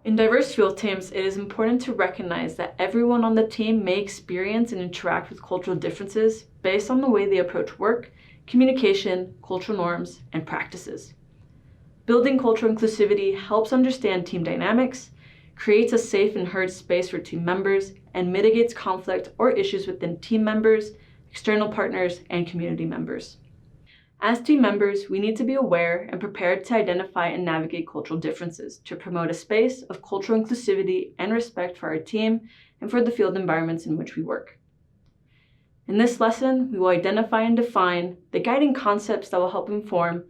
In diverse field teams, it is important to recognize that everyone on the team may experience and interact with cultural differences based on the way they approach work, communication, cultural norms, and practices. Building cultural inclusivity helps understand team dynamics, creates a safe and heard space for team members, and mitigates conflict or issues within team members, external partners, and community members. As team members, we need to be aware and prepared to identify and navigate cultural differences to promote a space of cultural inclusivity and respect for our team and for the field environments in which we work. In this lesson, we will identify and define the guiding concepts that will help inform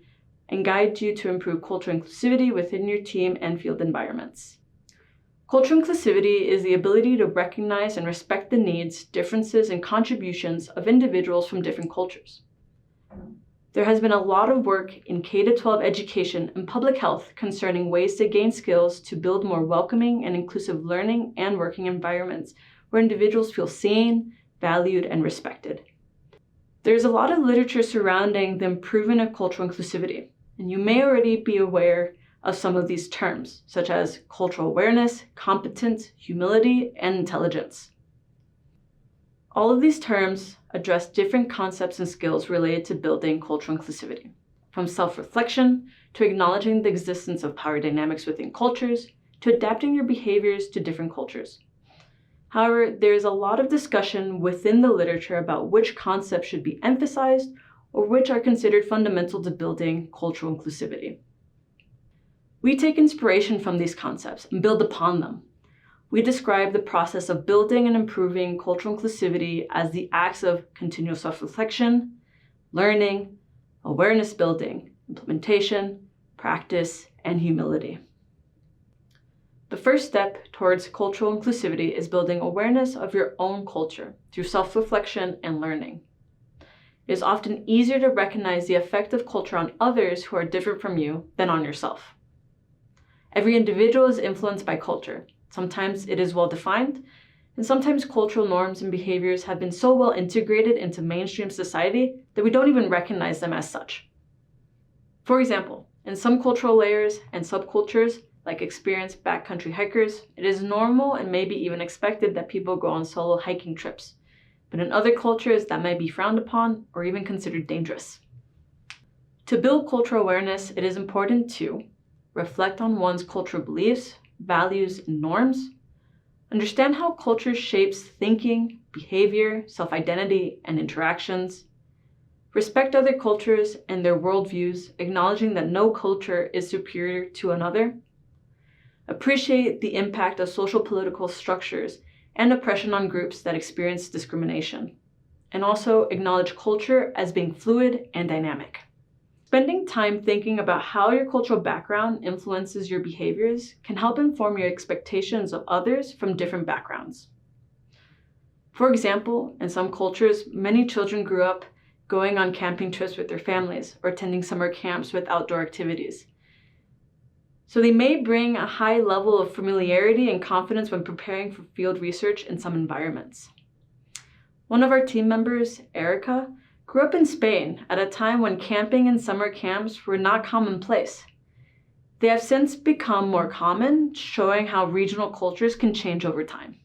and guide you to improve cultural inclusivity within your team and field environments. Cultural inclusivity is the ability to recognize and respect the needs, differences, and contributions of individuals from different cultures. There has been a lot of work in K-12 education and public health concerning ways to gain skills to build more welcoming and inclusive learning and working environments where individuals feel seen, valued, and respected. There's a lot of literature surrounding the improvement of cultural inclusivity, and you may already be aware of some of these terms, such as cultural awareness, competence, humility, and intelligence. All of these terms address different concepts and skills related to building cultural inclusivity, from self-reflection to acknowledging the existence of power dynamics within cultures to adapting your behaviors to different cultures. However, there is a lot of discussion within the literature about which concepts should be emphasized or which are considered fundamental to building cultural inclusivity. We take inspiration from these concepts and build upon them. We describe the process of building and improving cultural inclusivity as the acts of continual self-reflection, learning, awareness building, implementation, practice, and humility. The first step towards cultural inclusivity is building awareness of your own culture through self-reflection and learning. It is often easier to recognize the effect of culture on others who are different from you than on yourself. Every individual is influenced by culture. Sometimes it is well defined, and sometimes cultural norms and behaviors have been so well integrated into mainstream society that we don't even recognize them as such. For example, in some cultural layers and subcultures, like experienced backcountry hikers, it is normal and maybe even expected that people go on solo hiking trips. But in other cultures, that might be frowned upon or even considered dangerous. To build cultural awareness, it is important to reflect on one's cultural beliefs, values, and norms, understand how culture shapes thinking, behavior, self-identity, and interactions, respect other cultures and their worldviews, acknowledging that no culture is superior to another, appreciate the impact of social political structures and oppression on groups that experience discrimination, and also acknowledge culture as being fluid and dynamic. Spending time thinking about how your cultural background influences your behaviors can help inform your expectations of others from different backgrounds. For example, in some cultures, many children grew up going on camping trips with their families or attending summer camps with outdoor activities. So they may bring a high level of familiarity and confidence when preparing for field research in some environments. One of our team members, Erica, grew up in Spain at a time when camping and summer camps were not commonplace. They have since become more common, showing how regional cultures can change over time.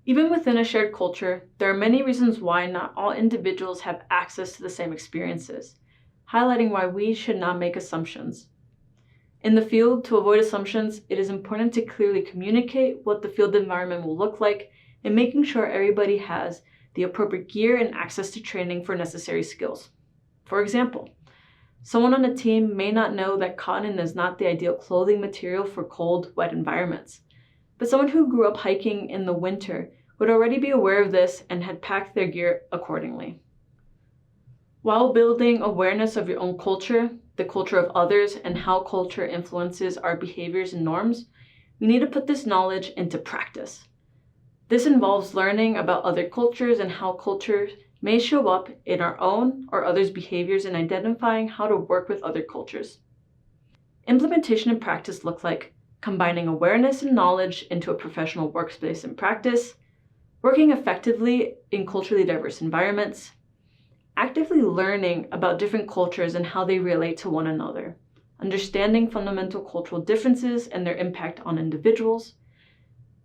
Even within a shared culture, there are many reasons why not all individuals have access to the same experiences, highlighting why we should not make assumptions. In the field, to avoid assumptions, it is important to clearly communicate what the field environment will look like and making sure everybody has the appropriate gear and access to training for necessary skills. For example, someone on a team may not know that cotton is not the ideal clothing material for cold, wet environments, but someone who grew up hiking in the winter would already be aware of this and had packed their gear accordingly. While building awareness of your own culture, the culture of others, and how culture influences our behaviors and norms, we need to put this knowledge into practice. This involves learning about other cultures and how cultures may show up in our own or others' behaviors and identifying how to work with other cultures. Implementation and practice look like combining awareness and knowledge into a professional workspace and practice, working effectively in culturally diverse environments, actively learning about different cultures and how they relate to one another, understanding fundamental cultural differences and their impact on individuals,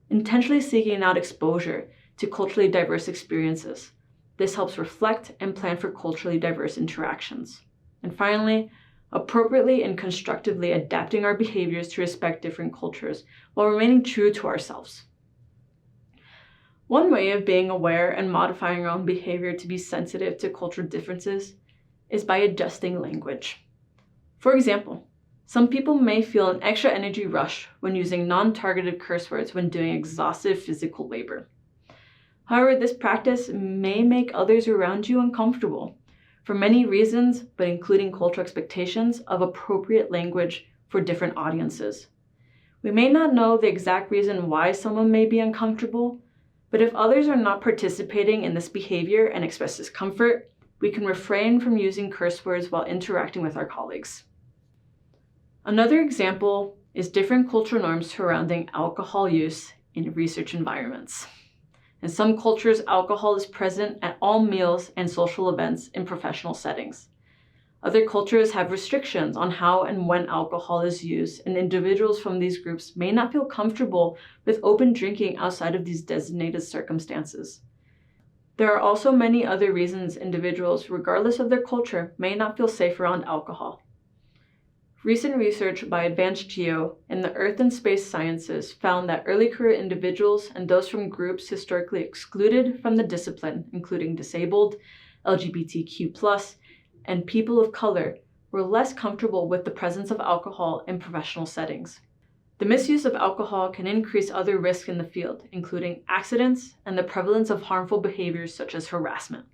intentionally seeking out exposure to culturally diverse experiences. This helps reflect and plan for culturally diverse interactions. And finally, appropriately and constructively adapting our behaviors to respect different cultures while remaining true to ourselves. One way of being aware and modifying our own behavior to be sensitive to cultural differences is by adjusting language. For example, some people may feel an extra energy rush when using non-targeted curse words when doing exhaustive physical labor. However, this practice may make others around you uncomfortable for many reasons, but including cultural expectations of appropriate language for different audiences. We may not know the exact reason why someone may be uncomfortable, but if others are not participating in this behavior and express discomfort, we can refrain from using curse words while interacting with our colleagues. Another example is different cultural norms surrounding alcohol use in research environments. In some cultures, alcohol is present at all meals and social events in professional settings. Other cultures have restrictions on how and when alcohol is used, and individuals from these groups may not feel comfortable with open drinking outside of these designated circumstances. There are also many other reasons individuals, regardless of their culture, may not feel safe around alcohol. Recent research by Advanced Geo in the Earth and Space Sciences found that early career individuals and those from groups historically excluded from the discipline, including disabled, LGBTQ+, and people of color, were less comfortable with the presence of alcohol in professional settings. The misuse of alcohol can increase other risks in the field, including accidents and the prevalence of harmful behaviors such as harassment.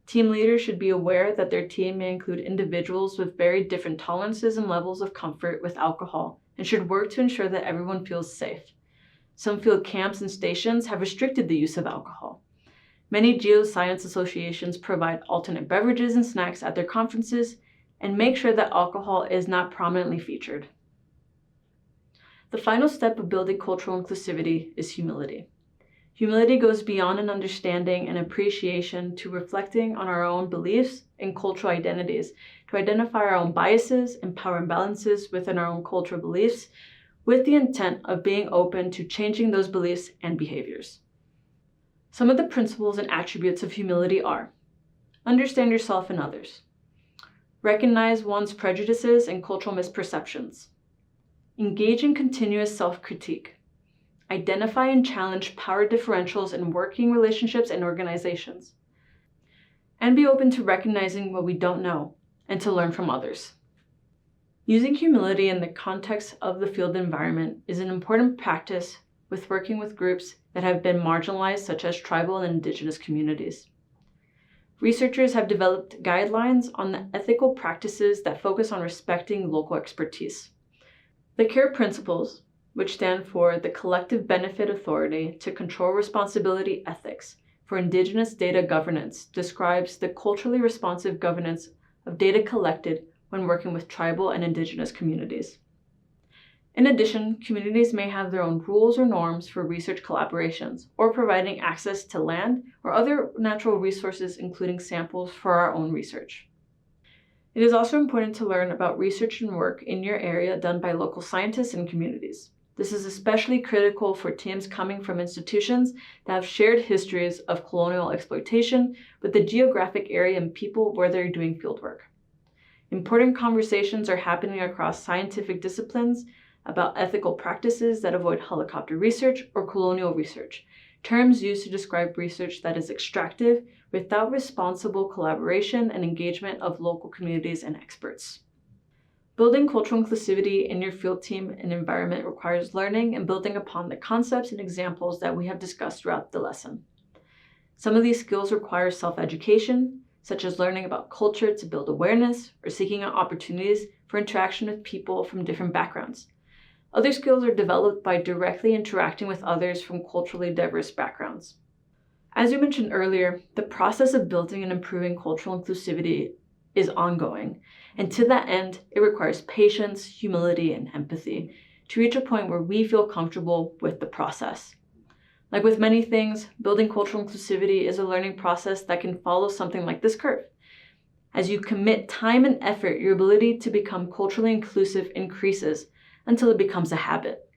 Team leaders should be aware that their team may include individuals with very different tolerances and levels of comfort with alcohol, and should work to ensure that everyone feels safe. Some field camps and stations have restricted the use of alcohol. Many geoscience associations provide alternate beverages and snacks at their conferences and make sure that alcohol is not prominently featured. The final step of building cultural inclusivity is humility. Humility goes beyond an understanding and appreciation to reflecting on our own beliefs and cultural identities, to identify our own biases and power imbalances within our own cultural beliefs, with the intent of being open to changing those beliefs and behaviors. Some of the principles and attributes of humility are: understand yourself and others, recognize one's prejudices and cultural misperceptions, engage in continuous self-critique, identify and challenge power differentials in working relationships and organizations, and be open to recognizing what we don't know and to learn from others. Using humility in the context of the field environment is an important practice with working with groups that have been marginalized, such as tribal and indigenous communities. Researchers have developed guidelines on the ethical practices that focus on respecting local expertise. The CARE principles, which stand for the Collective Benefit Authority to Control Responsibility Ethics for Indigenous Data Governance, describes the culturally responsive governance of data collected when working with tribal and indigenous communities. In addition, communities may have their own rules or norms for research collaborations or providing access to land or other natural resources, including samples for our own research. It is also important to learn about research and work in your area done by local scientists and communities. This is especially critical for teams coming from institutions that have shared histories of colonial exploitation with the geographic area and people where they're doing fieldwork. Important conversations are happening across scientific disciplines about ethical practices that avoid helicopter research or colonial research, terms used to describe research that is extractive without responsible collaboration and engagement of local communities and experts. Building cultural inclusivity in your field team and environment requires learning and building upon the concepts and examples that we have discussed throughout the lesson. Some of these skills require self-education, such as learning about culture to build awareness or seeking out opportunities for interaction with people from different backgrounds. Other skills are developed by directly interacting with others from culturally diverse backgrounds. As you mentioned earlier, the process of building and improving cultural inclusivity is ongoing, and to that end, it requires patience, humility, and empathy to reach a point where we feel comfortable with the process. Like with many things, building cultural inclusivity is a learning process that can follow something like this curve. As you commit time and effort, your ability to become culturally inclusive increases until it becomes a habit.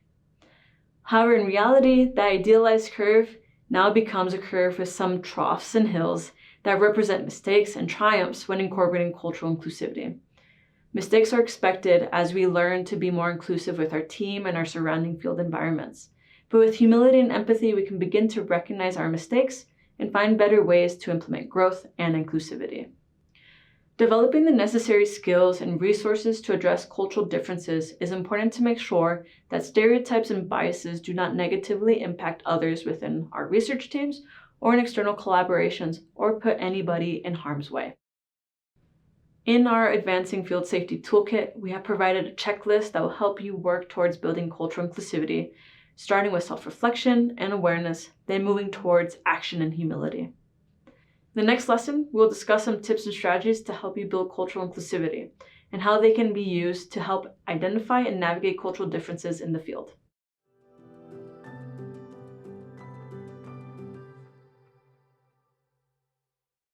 However, in reality, the idealized curve now becomes a curve with some troughs and hills that represent mistakes and triumphs when incorporating cultural inclusivity. Mistakes are expected as we learn to be more inclusive with our team and our surrounding field environments. But with humility and empathy, we can begin to recognize our mistakes and find better ways to implement growth and inclusivity. Developing the necessary skills and resources to address cultural differences is important to make sure that stereotypes and biases do not negatively impact others within our research teams or in external collaborations or put anybody in harm's way. In our Advancing Field Safety Toolkit, we have provided a checklist that will help you work towards building cultural inclusivity, starting with self-reflection and awareness, then moving towards action and humility. In the next lesson, we'll discuss some tips and strategies to help you build cultural inclusivity and how they can be used to help identify and navigate cultural differences in the field.